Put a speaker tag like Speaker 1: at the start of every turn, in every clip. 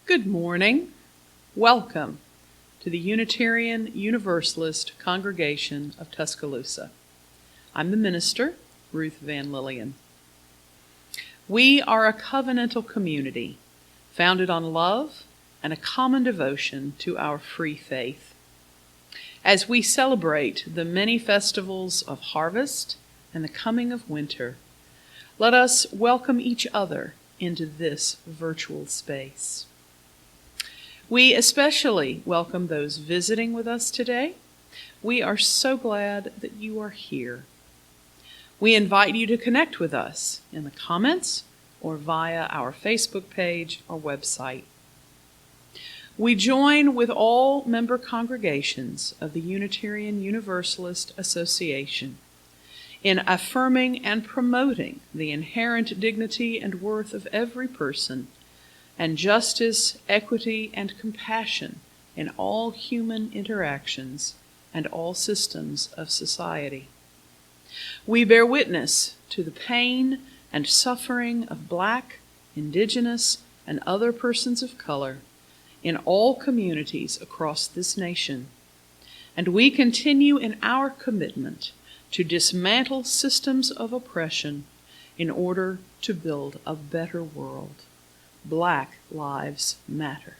Speaker 1: Good morning. Welcome to the Unitarian Universalist Congregation of Tuscaloosa. I'm the minister, Ruth Van Lillian. We are a covenantal community founded on love and a common devotion to our free faith. As we celebrate the many festivals of harvest and the coming of winter, let us welcome each other into this virtual space. We especially welcome those visiting with us today. We are so glad that you are here. We invite you to connect with us in the comments or via our Facebook page or website. We join with all member congregations of the Unitarian Universalist Association in affirming and promoting the inherent dignity and worth of every person, and justice, equity, and compassion in all human interactions and all systems of society. We bear witness to the pain and suffering of Black, Indigenous, and other persons of color in all communities across this nation, and we continue in our commitment to dismantle systems of oppression in order to build a better world. Black Lives Matter.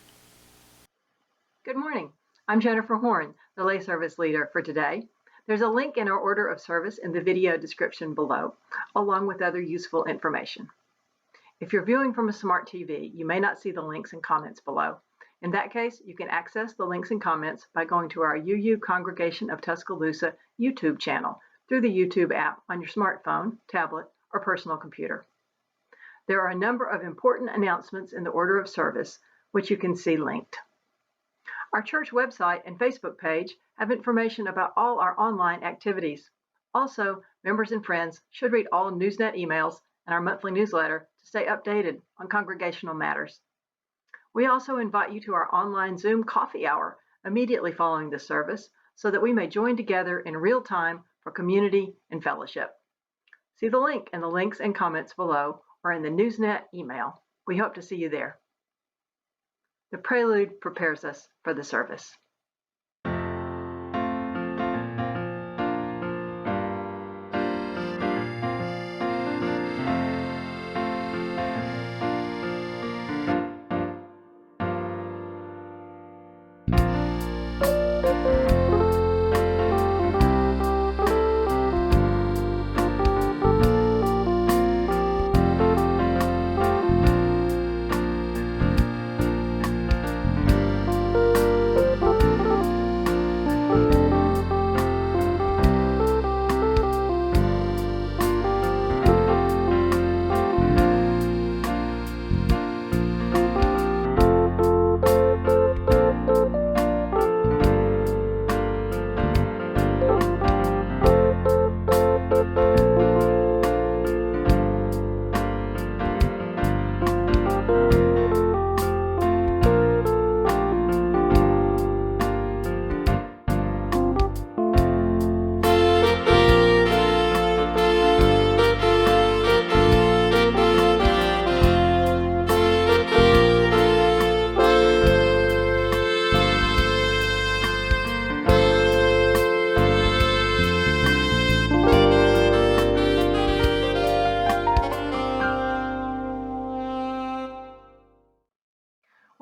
Speaker 2: Good morning. I'm Jennifer Horn, the lay service leader for today. There's a link in our order of service in the video description below, along with other useful information. If you're viewing from a smart TV, you may not see the links and comments below. In that case, you can access the links and comments by going to our UU Congregation of Tuscaloosa YouTube channel through the YouTube app on your smartphone, tablet, or personal computer. There are a number of important announcements in the order of service, which you can see linked. Our church website and Facebook page have information about all our online activities. Also, members and friends should read all Newsnet emails and our monthly newsletter to stay updated on congregational matters. We also invite you to our online Zoom coffee hour immediately following this service so that we may join together in real time for community and fellowship. See the link in the links and comments below or in the Newsnet email. We hope to see you there. The prelude prepares us for the service.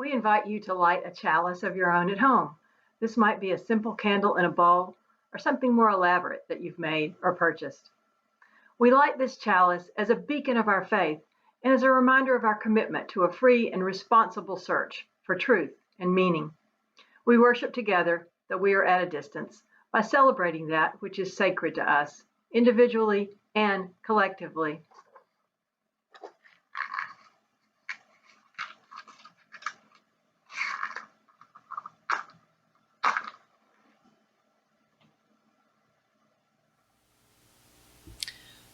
Speaker 2: We invite you to light a chalice of your own at home. This might be a simple candle in a bowl or something more elaborate that you've made or purchased. We light this chalice as a beacon of our faith and as a reminder of our commitment to a free and responsible search for truth and meaning. We worship together, though we are at a distance, by celebrating that which is sacred to us, individually and collectively.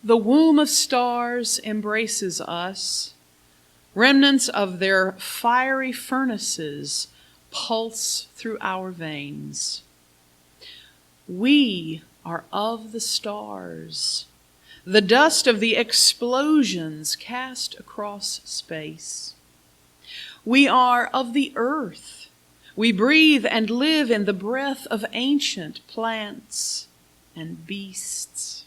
Speaker 1: The womb of stars embraces us. Remnants of their fiery furnaces pulse through our veins. We are of the stars, the dust of the explosions cast across space. We are of the earth. We breathe and live in the breath of ancient plants and beasts.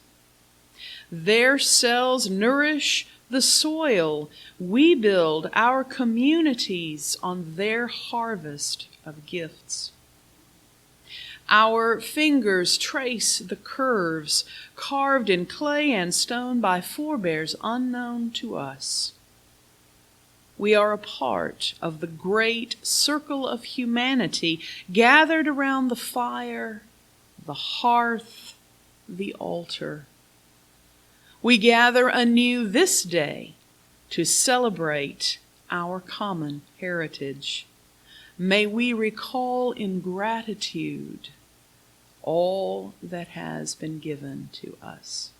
Speaker 1: Their cells nourish the soil. We build our communities on their harvest of gifts. Our fingers trace the curves carved in clay and stone by forebears unknown to us. We are a part of the great circle of humanity gathered around the fire, the hearth, the altar. We gather anew this day to celebrate our common heritage. May we recall in gratitude all that has been given to us.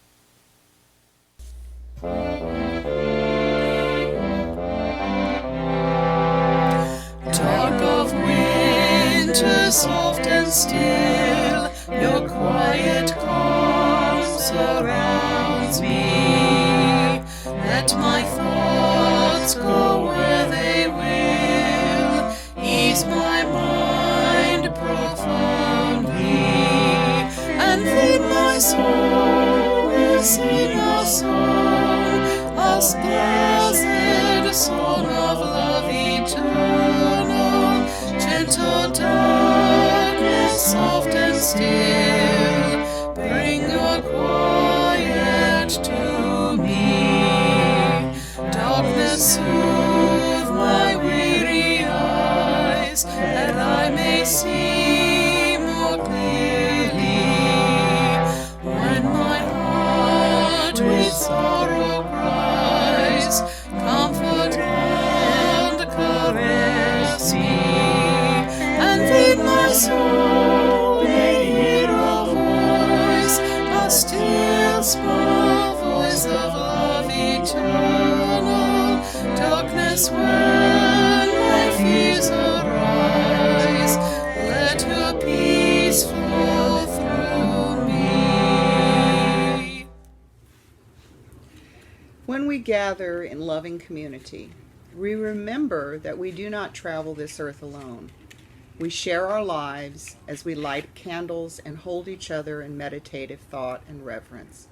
Speaker 3: Dark of winter, soft and still, your quiet calm surrounds me. Let my thoughts go where they will, ease my mind profoundly, and feed my soul with sing a song, a blessed song of love eternal. Gentle darkness, soft and still, bring a quiet to me. Darkness, soothe my weary eyes, that I may see more clearly. When my heart with sorrow cries, comfort and caress me, and feed my soul may hear a voice, a still small voice of love eternal. Darkness, when my fears arise, let your peace flow through me.
Speaker 4: When we gather in loving community, we remember that we do not travel this earth alone. We share our lives as we light candles and hold each other in meditative thought and reverence.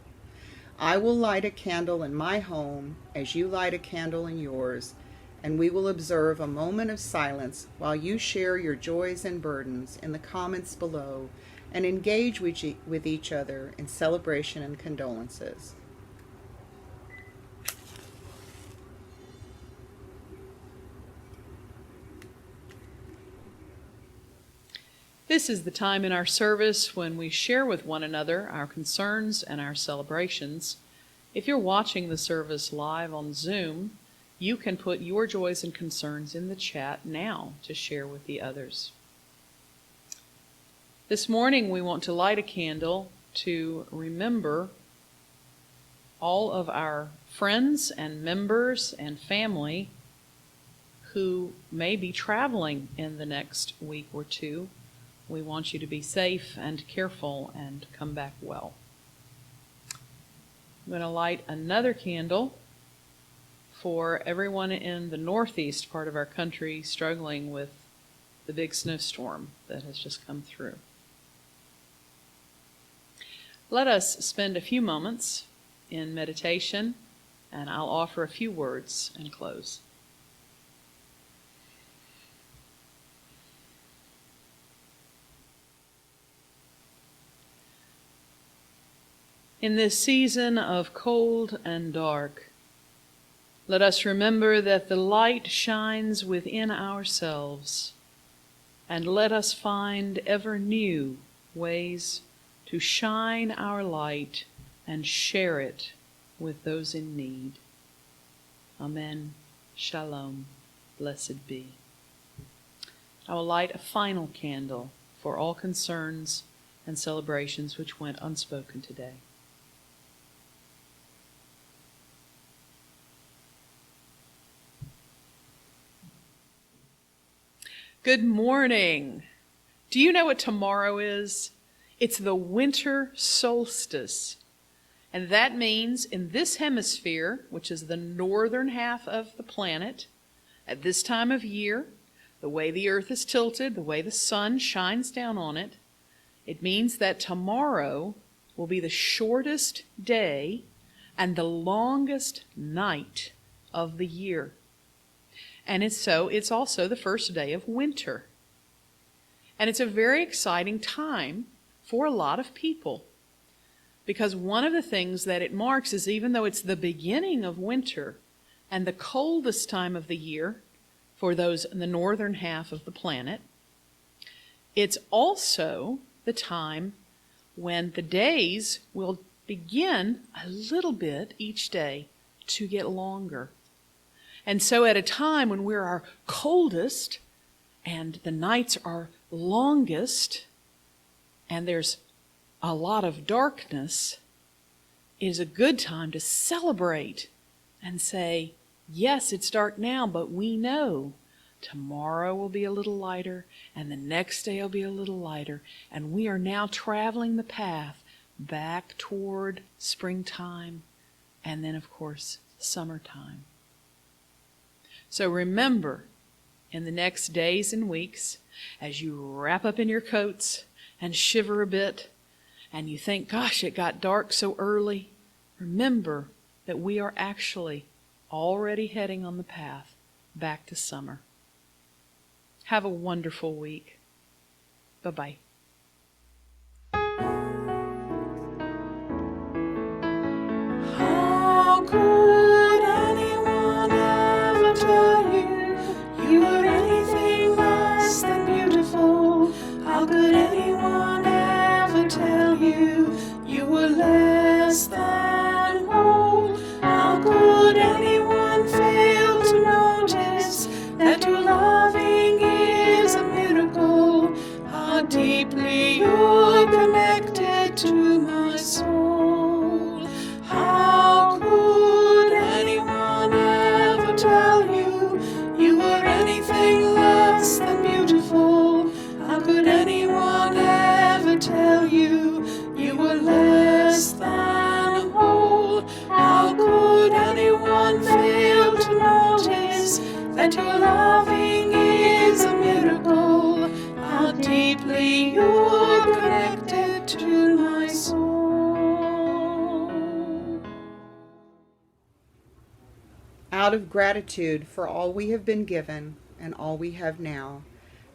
Speaker 4: I will light a candle in my home as you light a candle in yours, and we will observe a moment of silence while you share your joys and burdens in the comments below and engage with each other in celebration and condolences.
Speaker 1: This is the time in our service when we share with one another our concerns and our celebrations. If you're watching the service live on Zoom, you can put your joys and concerns in the chat now to share with the others. This morning we want to light a candle to remember all of our friends and members and family who may be traveling in the next week or two. We want you to be safe and careful and come back well. I'm going to light another candle for everyone in the northeast part of our country struggling with the big snowstorm that has just come through. Let us spend a few moments in meditation, and I'll offer a few words and close. In this season of cold and dark, let us remember that the light shines within ourselves, and let us find ever new ways to shine our light and share it with those in need. Amen. Shalom. Blessed be. I will light a final candle for all concerns and celebrations which went unspoken today. Good morning. Do you know what tomorrow is? It's the winter solstice. And that means in this hemisphere, which is the northern half of the planet, At this time of year, the way the earth is tilted, the way the sun shines down on it, it means that tomorrow will be the shortest day and the longest night of the year. And it's also the first day of winter. And it's a very exciting time for a lot of people, because one of the things that it marks is, even though it's the beginning of winter and the coldest time of the year for those in the northern half of the planet, it's also the time when the days will begin a little bit each day to get longer. And so at a time when we're our coldest and the nights are longest and there's a lot of darkness, it is a good time to celebrate and say, yes, it's dark now, but we know tomorrow will be a little lighter and the next day will be a little lighter, and we are now traveling the path back toward springtime and then, of course, summertime. So remember, in the next days and weeks, as you wrap up in your coats and shiver a bit, and you think, gosh, it got dark so early, remember that we are actually already heading on the path back to summer. Have a wonderful week. Bye-bye.
Speaker 3: How could anyone ever tell you were anything less than beautiful? How could anyone ever tell you were less than whole? How could anyone fail to notice that your loving is a miracle? How deeply you're connected to my soul. How could anyone ever tell you were anything less than beautiful? How could anyone ever tell you were less than whole? How could anyone fail to notice that your loving is a miracle? How deeply you're connected to my soul.
Speaker 4: Out of gratitude for all we have been given and all we have now,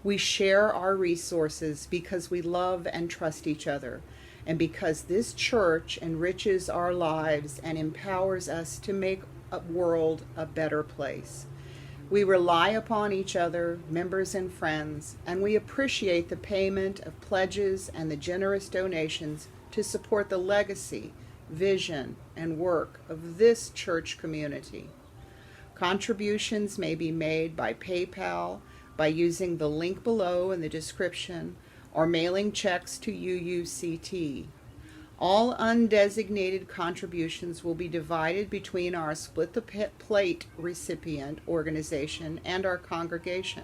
Speaker 4: we share our resources because we love and trust each other, and because this church enriches our lives and empowers us to make a world a better place. We rely upon each other, members and friends, and we appreciate the payment of pledges and the generous donations to support the legacy, vision, and work of this church community. Contributions may be made by PayPal by using the link below in the description, or mailing checks to UUCT. All undesignated contributions will be divided between our Split the Plate recipient organization and our congregation.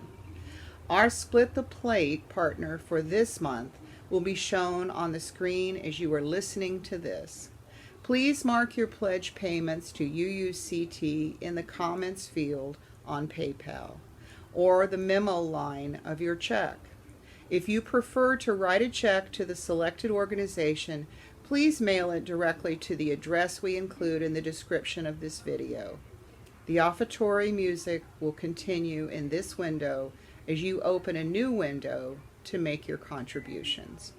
Speaker 4: Our Split the Plate partner for this month will be shown on the screen as you are listening to this. Please mark your pledge payments to UUCT in the comments field on PayPal or the memo line of your check. If you prefer to write a check to the selected organization, please mail it directly to the address we include in the description of this video. The offertory music will continue in this window as you open a new window to make your contributions.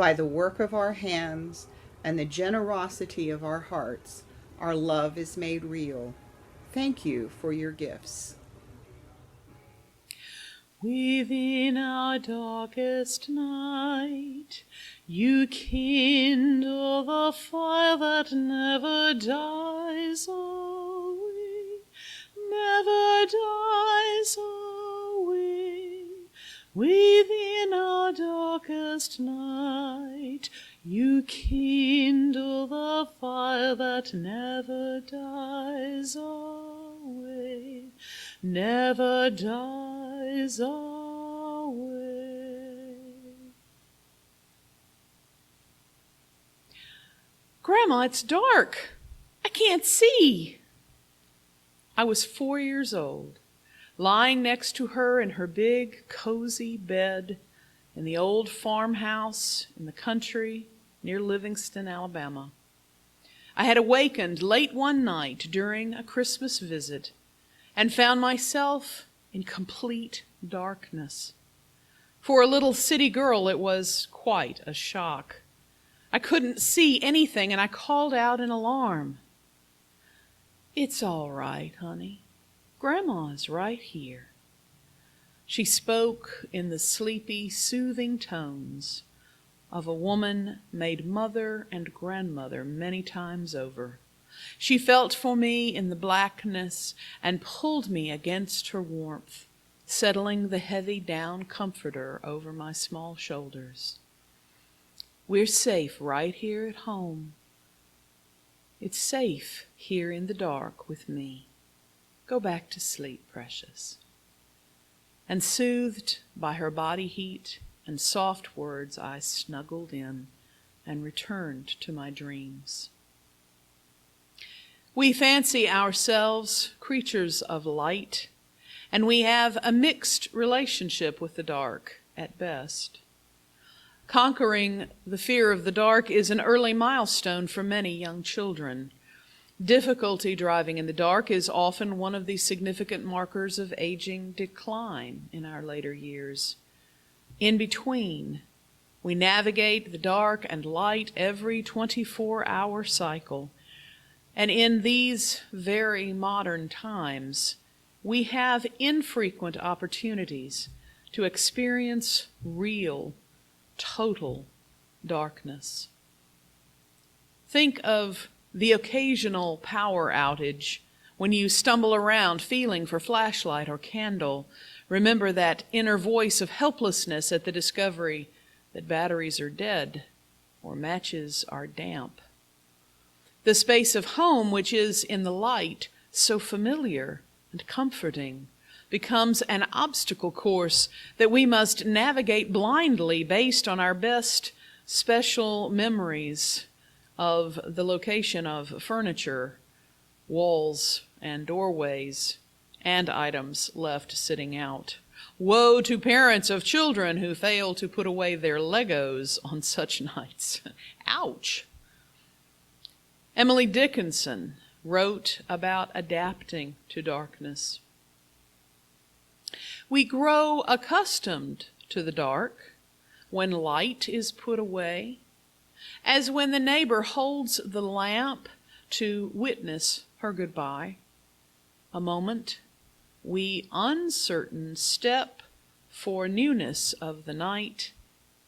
Speaker 4: by the work of our hands and the generosity of our hearts, our love is made real. Thank you for your gifts.
Speaker 1: Within our darkest night, you kindle the fire that never dies away, never dies away. Within our darkest night, you kindle the fire that never dies away, never dies away. Grandma, it's dark. I can't see. I was 4 years old, lying next to her in her big, cozy bed in the old farmhouse in the country near Livingston, Alabama. I had awakened late one night during a Christmas visit and found myself in complete darkness. For a little city girl, it was quite a shock. I couldn't see anything, and I called out in alarm. "It's all right, honey. Grandma's right here." She spoke in the sleepy, soothing tones of a woman made mother and grandmother many times over. She felt for me in the blackness and pulled me against her warmth, settling the heavy down comforter over my small shoulders. "We're safe right here at home. It's safe here in the dark with me. Go back to sleep, precious." And soothed by her body heat and soft words, I snuggled in and returned to my dreams. We fancy ourselves creatures of light, and we have a mixed relationship with the dark at best. Conquering the fear of the dark is an early milestone for many young children. Difficulty driving in the dark is often one of the significant markers of aging decline in our later years. In between, we navigate the dark and light every 24-hour cycle. And in these very modern times, we have infrequent opportunities to experience real, total darkness. Think of the occasional power outage when you stumble around feeling for flashlight or candle. Remember that inner voice of helplessness at the discovery that batteries are dead or matches are damp. The space of home, which is in the light so familiar and comforting, becomes an obstacle course that we must navigate blindly based on our best special memories of the location of furniture, walls, and doorways, and items left sitting out. Woe to parents of children who fail to put away their Legos on such nights. Ouch! Emily Dickinson wrote about adapting to darkness. We grow accustomed to the dark when light is put away, as when the neighbor holds the lamp to witness her goodbye. A moment, we uncertain step for newness of the night,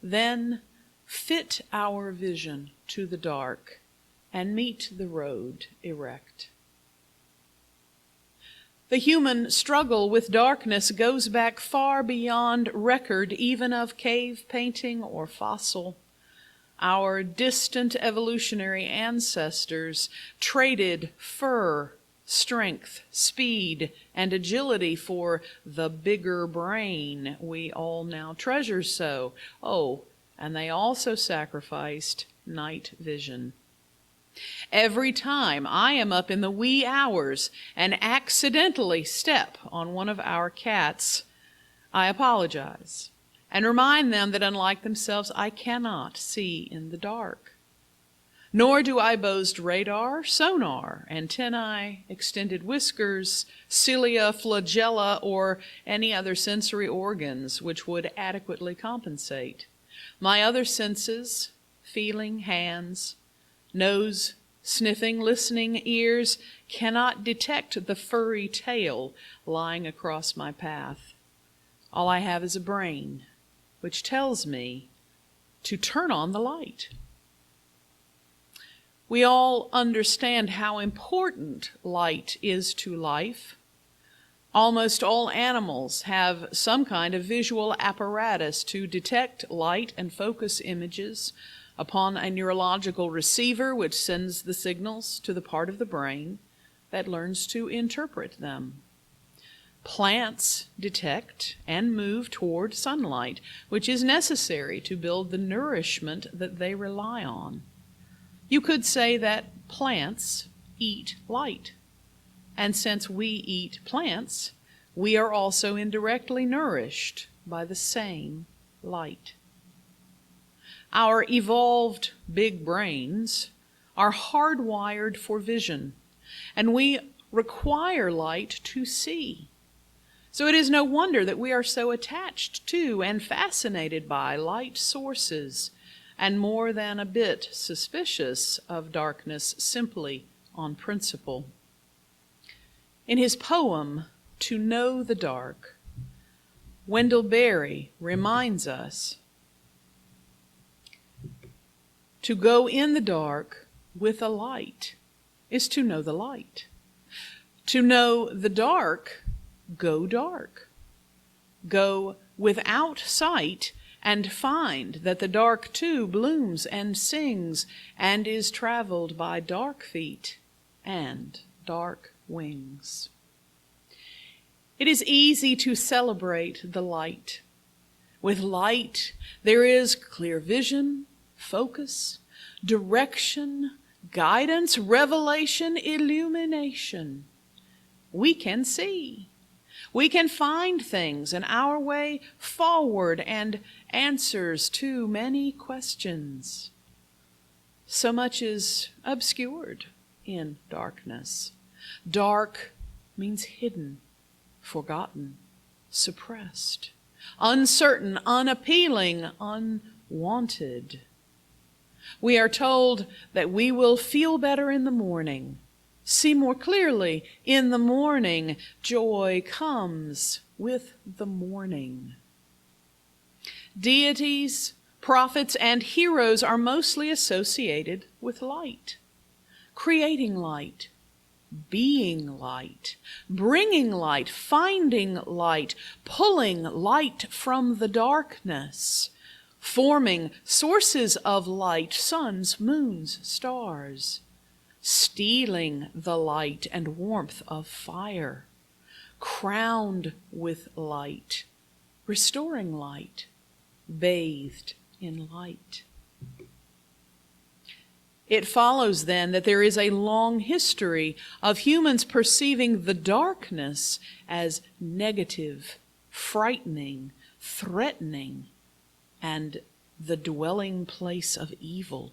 Speaker 1: then fit our vision to the dark and meet the road erect. The human struggle with darkness goes back far beyond record even of cave painting or fossil. Our distant evolutionary ancestors traded fur, strength, speed, and agility for the bigger brain we all now treasure so. Oh, and they also sacrificed night vision. Every time I am up in the wee hours and accidentally step on one of our cats, I apologize and remind them that unlike themselves, I cannot see in the dark. Nor do I boast radar, sonar, antennae, extended whiskers, cilia, flagella, or any other sensory organs which would adequately compensate. My other senses, feeling hands, nose, sniffing, listening ears, cannot detect the furry tail lying across my path. All I have is a brain, which tells me to turn on the light. We all understand how important light is to life. Almost all animals have some kind of visual apparatus to detect light and focus images upon a neurological receiver which sends the signals to the part of the brain that learns to interpret them. Plants detect and move toward sunlight, which is necessary to build the nourishment that they rely on. You could say that plants eat light. And since we eat plants, we are also indirectly nourished by the same light. Our evolved big brains are hardwired for vision, and we require light to see. So it is no wonder that we are so attached to and fascinated by light sources, and more than a bit suspicious of darkness simply on principle. In his poem, To Know the Dark, Wendell Berry reminds us to go in the dark with a light is to know the light. To know the dark, go dark. Go without sight and find that the dark too blooms and sings and is traveled by dark feet and dark wings. It is easy to celebrate the light. With light, there is clear vision, focus, direction, guidance, revelation, illumination. We can see. We can find things in our way forward and answers to many questions. So much is obscured in darkness. Dark means hidden, forgotten, suppressed, uncertain, unappealing, unwanted. We are told that we will feel better in the morning, see more clearly in the morning. Joy comes with the morning. Deities, prophets, and heroes are mostly associated with light, creating light, being light, bringing light, finding light, pulling light from the darkness, forming sources of light, suns, moons, stars, stealing the light and warmth of fire, crowned with light, restoring light, bathed in light. It follows then that there is a long history of humans perceiving the darkness as negative, frightening, threatening, and the dwelling place of evil.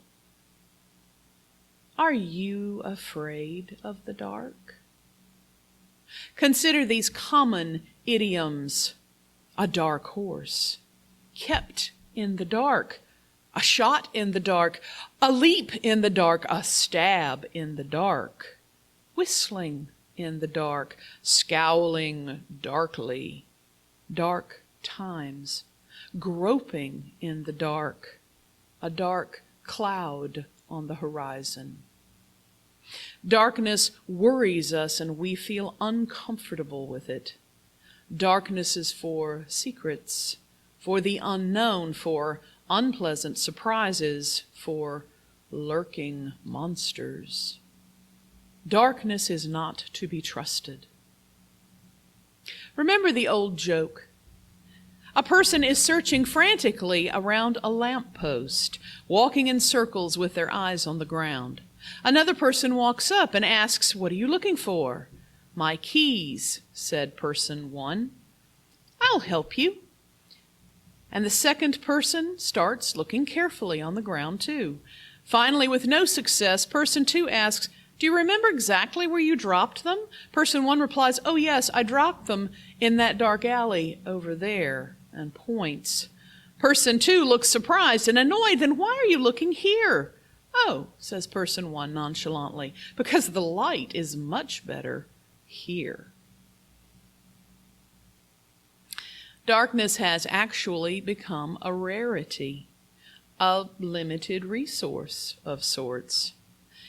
Speaker 1: Are you afraid of the dark? Consider these common idioms: a dark horse, kept in the dark, a shot in the dark, a leap in the dark, a stab in the dark, whistling in the dark, scowling darkly, dark times, groping in the dark, a dark cloud on the horizon. Darkness worries us and we feel uncomfortable with it. Darkness is for secrets, for the unknown, for unpleasant surprises, for lurking monsters. Darkness is not to be trusted. Remember the old joke. A person is searching frantically around a lamppost, walking in circles with their eyes on the ground. Another person walks up and asks, "What are you looking for?" "My keys," said person one. "I'll help you." And the second person starts looking carefully on the ground too. Finally, with no success, person two asks, "Do you remember exactly where you dropped them?" Person one replies, "Oh yes, I dropped them in that dark alley over there," and points. Person 2 looks surprised and annoyed. Then why are you looking here? Oh, says person 1 nonchalantly, because the light is much better here. Darkness has actually become a rarity, a limited resource of sorts.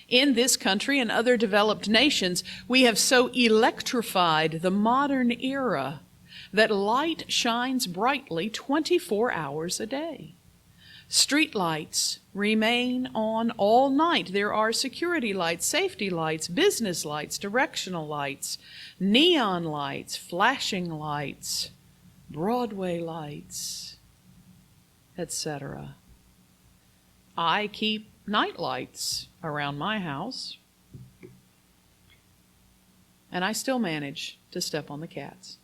Speaker 1: In this country and other developed nations, we have so electrified the modern era that light shines brightly 24 hours a day. Street lights remain on all night. There are security lights, safety lights, business lights, directional lights, neon lights, flashing lights, Broadway lights, etc. I keep night lights around my house, and I still manage to step on the cats.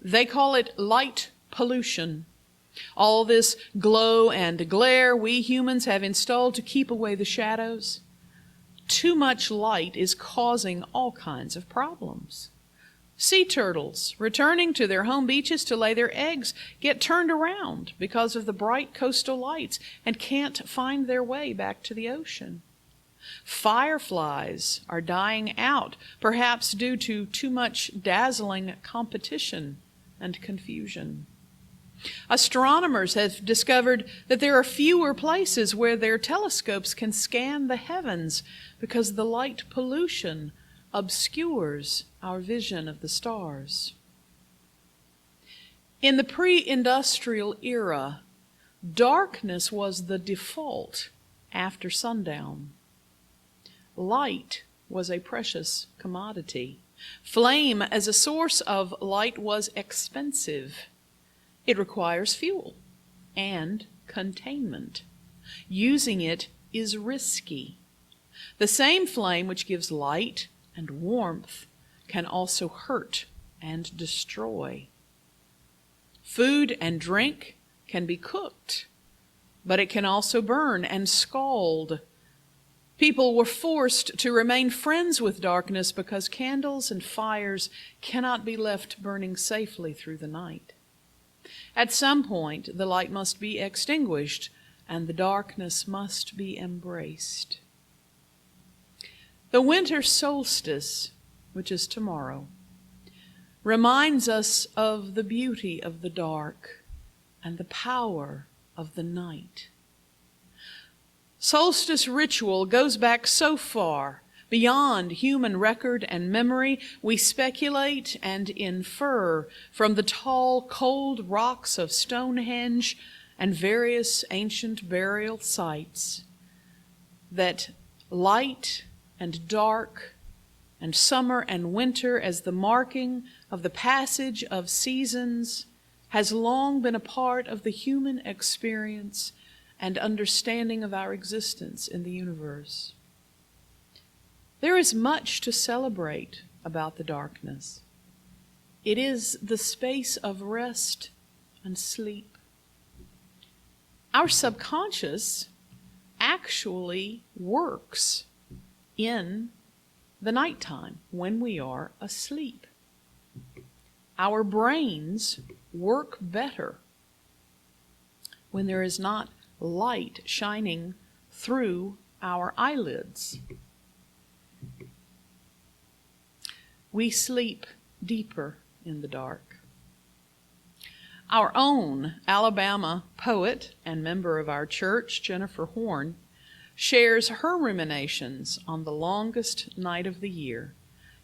Speaker 1: They call it light pollution. All this glow and glare we humans have installed to keep away the shadows. Too much light is causing all kinds of problems. Sea turtles, returning to their home beaches to lay their eggs, get turned around because of the bright coastal lights and can't find their way back to the ocean. Fireflies are dying out, perhaps due to too much dazzling competition and confusion. Astronomers have discovered that there are fewer places where their telescopes can scan the heavens because the light pollution obscures our vision of the stars. In the pre-industrial era, darkness was the default after sundown. Light was a precious commodity. Flame as a source of light was expensive. It requires fuel and containment. Using it is risky. The same flame which gives light and warmth can also hurt and destroy. Food and drink can be cooked, but it can also burn and scald. People were forced to remain friends with darkness because candles and fires cannot be left burning safely through the night. At some point, the light must be extinguished and the darkness must be embraced. The winter solstice, which is tomorrow, reminds us of the beauty of the dark and the power of the night. Solstice ritual goes back so far beyond human record and memory, we speculate and infer from the tall, cold rocks of Stonehenge and various ancient burial sites that light and dark and summer and winter as the marking of the passage of seasons has long been a part of the human experience and understanding of our existence in the universe. There is much to celebrate about the darkness. It is the space of rest and sleep. Our subconscious actually works in the nighttime when we are asleep. Our brains work better when there is not light shining through our eyelids. We sleep deeper in the dark. Our own Alabama poet and member of our church, Jennifer Horn, shares her ruminations on the longest night of the year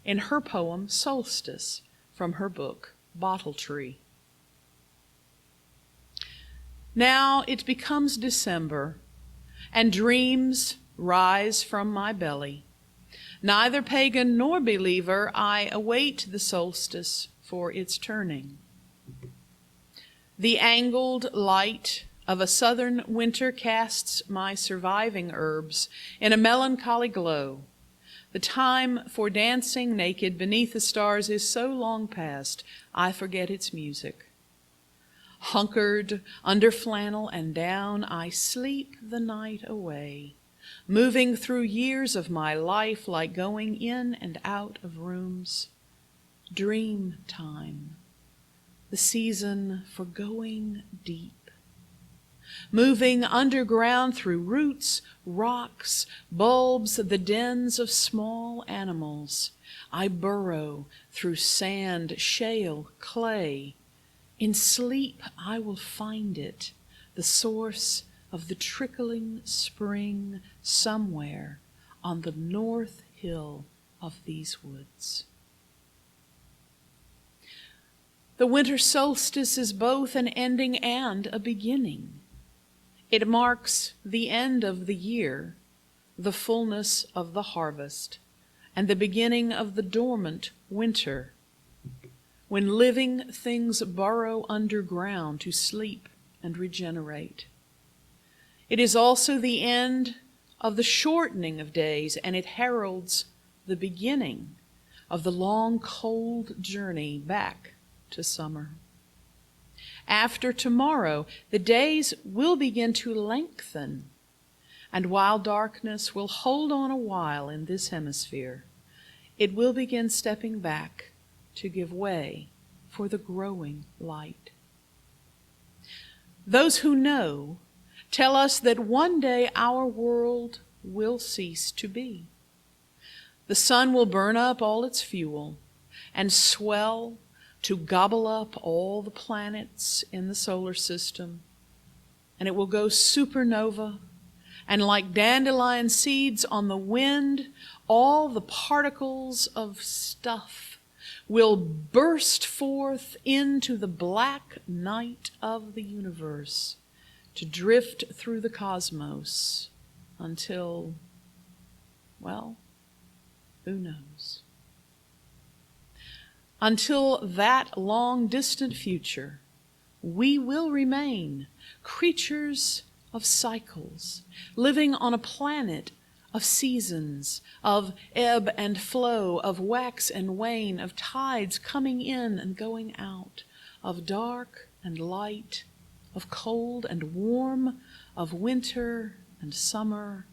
Speaker 1: in her poem Solstice from her book Bottle Tree. Now it becomes December, and dreams rise from my belly. Neither pagan nor believer, I await the solstice for its turning. The angled light of a southern winter casts my surviving herbs in a melancholy glow. The time for dancing naked beneath the stars is so long past, I forget its music. Hunkered under flannel and down, I sleep the night away, moving through years of my life like going in and out of rooms. Dream time, the season for going deep, moving underground through roots, rocks, bulbs, the dens of small animals. I burrow through sand, shale, clay. In sleep I will find it, the source of the trickling spring somewhere on the north hill of these woods. The winter solstice is both an ending and a beginning. It marks the end of the year, the fullness of the harvest, and the beginning of the dormant winter, when living things burrow underground to sleep and regenerate. It is also the end of the shortening of days, and it heralds the beginning of the long, cold journey back to summer. After tomorrow, the days will begin to lengthen, and while darkness will hold on a while in this hemisphere, it will begin stepping back to give way for the growing light. Those who know tell us that one day our world will cease to be. The sun will burn up all its fuel and swell to gobble up all the planets in the solar system, and it will go supernova, and like dandelion seeds on the wind, all the particles of stuff will burst forth into the black night of the universe to drift through the cosmos until, well, who knows? Until that long distant future, we will remain creatures of cycles, living on a planet of seasons, of ebb and flow, of wax and wane, of tides coming in and going out, of dark and light, of cold and warm, of winter and summer.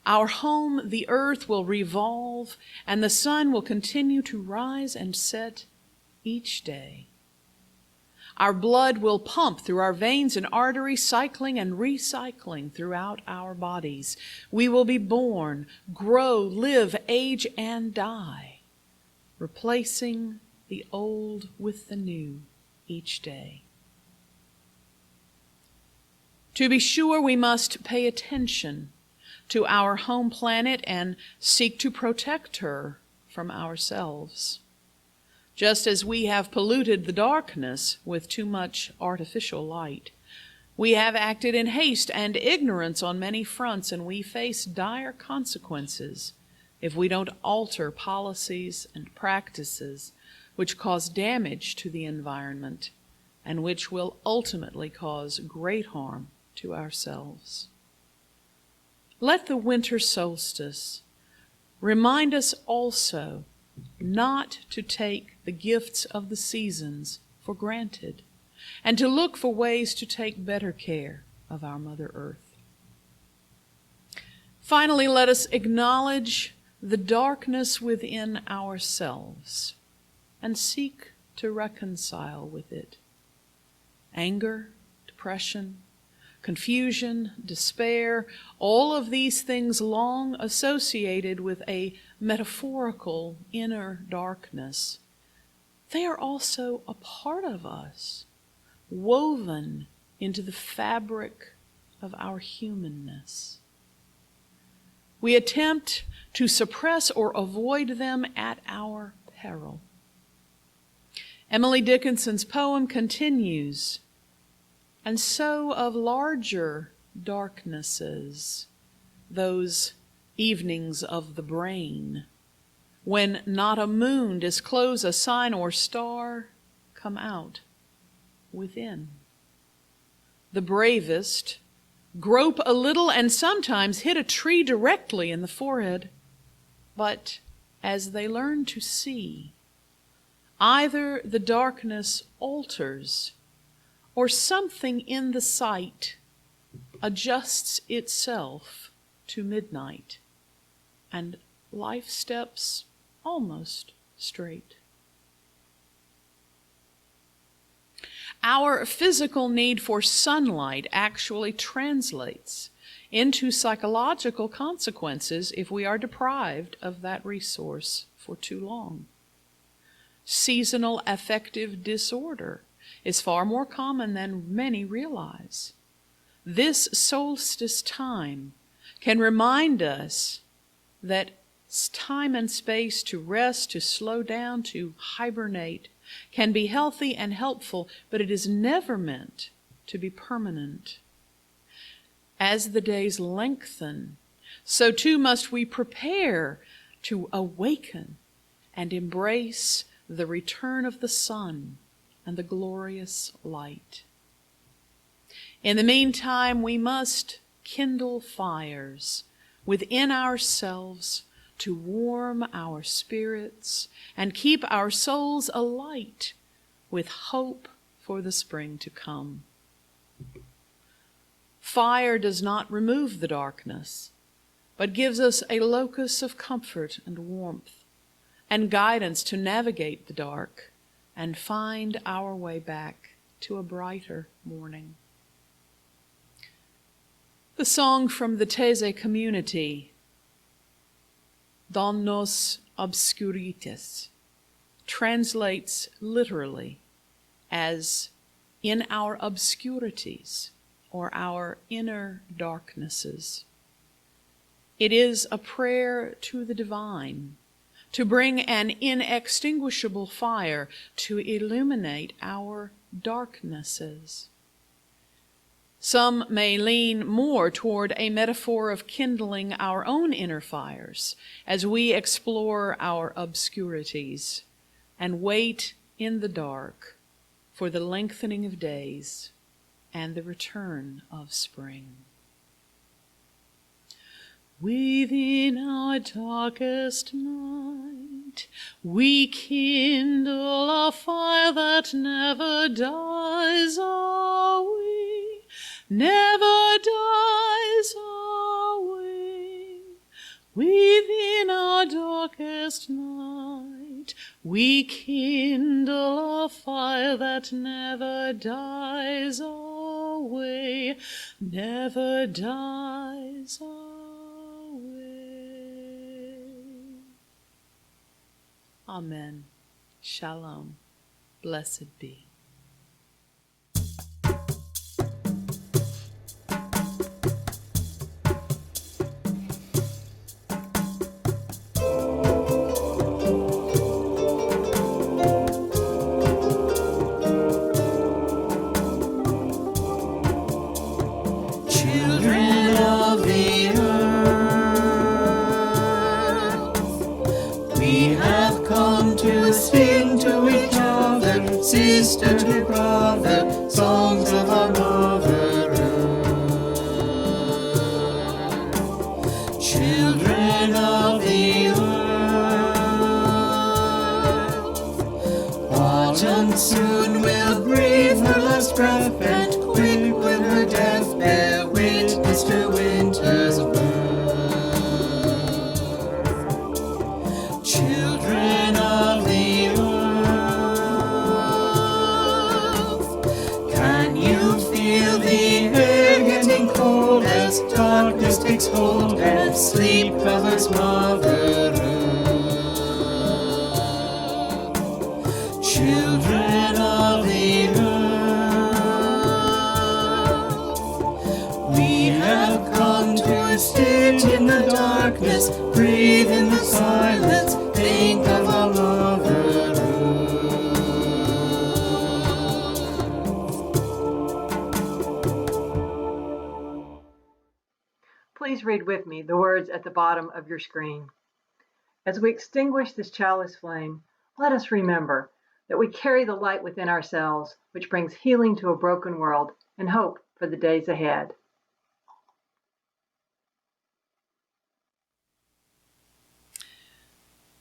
Speaker 1: Our home, the earth, will revolve, and the sun will continue to rise and set each day. Our blood will pump through our veins and arteries, cycling and recycling throughout our bodies. We will be born, grow, live, age, and die, replacing the old with the new each day. To be sure, we must pay attention to our home planet and seek to protect her from ourselves. Just as we have polluted the darkness with too much artificial light, we have acted in haste and ignorance on many fronts, and we face dire consequences if we don't alter policies and practices which cause damage to the environment and which will ultimately cause great harm to ourselves. Let the winter solstice remind us also not to take the gifts of the seasons for granted, and to look for ways to take better care of our Mother Earth. Finally, let us acknowledge the darkness within ourselves and seek to reconcile with it. Anger, depression, confusion, despair, all of these things long associated with a metaphorical inner darkness, they are also a part of us, woven into the fabric of our humanness. We attempt to suppress or avoid them at our peril. Emily Dickinson's poem continues, and so of larger darknesses, those evenings of the brain, when not a moon disclose a sign or star, come out within. The bravest grope a little and sometimes hit a tree directly in the forehead, but as they learn to see, either the darkness alters or something in the sight adjusts itself to midnight, and life steps almost straight. Our physical need for sunlight actually translates into psychological consequences if we are deprived of that resource for too long. Seasonal affective disorder is far more common than many realize. This solstice time can remind us that time and space to rest, to slow down, to hibernate can be healthy and helpful, but it is never meant to be permanent. As the days lengthen, so too must we prepare to awaken and embrace the return of the sun and the glorious light. In the meantime, we must kindle fires within ourselves to warm our spirits and keep our souls alight with hope for the spring to come. Fire does not remove the darkness, but gives us a locus of comfort and warmth and guidance to navigate the dark and find our way back to a brighter morning. The song from the Tese community, Dans nos obscurités, translates literally as in our obscurities or our inner darknesses. It is a prayer to the divine to bring an inextinguishable fire to illuminate our darknesses. Some may lean more toward a metaphor of kindling our own inner fires as we explore our obscurities and wait in the dark for the lengthening of days and the return of spring. Within our darkest night, we kindle a fire that never dies, are we? Never dies, are we? Within our darkest night, we kindle a fire that never dies, are we? Never dies, are we? Amen. Shalom. Blessed be.
Speaker 3: Children of the earth, we have come to sing to each other, sister to brother, songs of our mother earth. Children of the earth, autumn soon will breathe her last breath, and quick with her death bear witness to winter's birth. Children of the earth, can you feel the air getting cold as darkness takes hold and sleep covers Mother Earth? Children of the earth, we have come to sit in the darkness, breathe in the silence, think of our Mother Earth.
Speaker 2: Please read with me the words at the bottom of your screen. As we extinguish this chalice flame, let us remember that we carry the light within ourselves, which brings healing to a broken world and hope for the days ahead.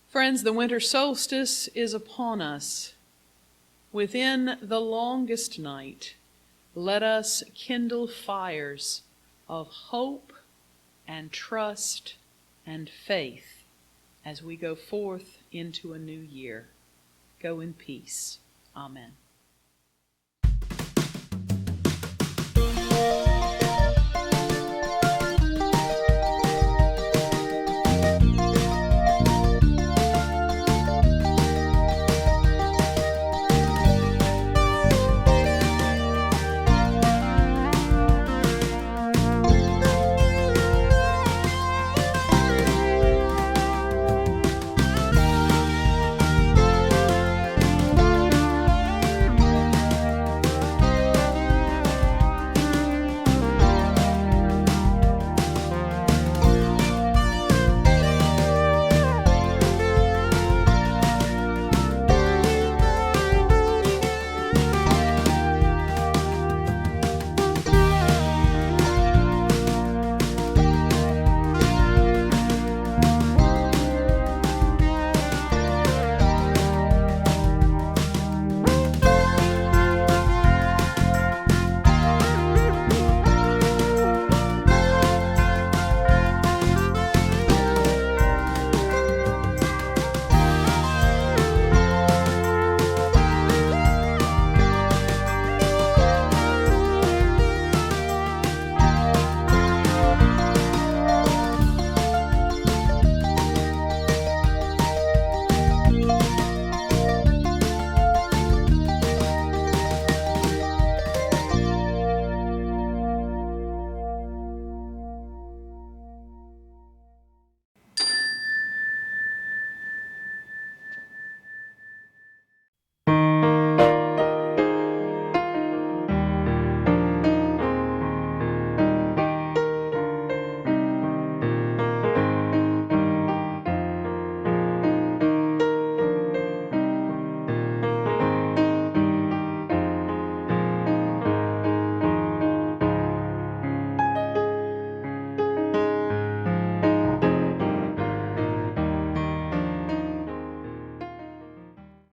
Speaker 1: Friends, the winter solstice is upon us. Within the longest night, let us kindle fires of hope and trust and faith as we go forth into a new year. Go in peace. Amen.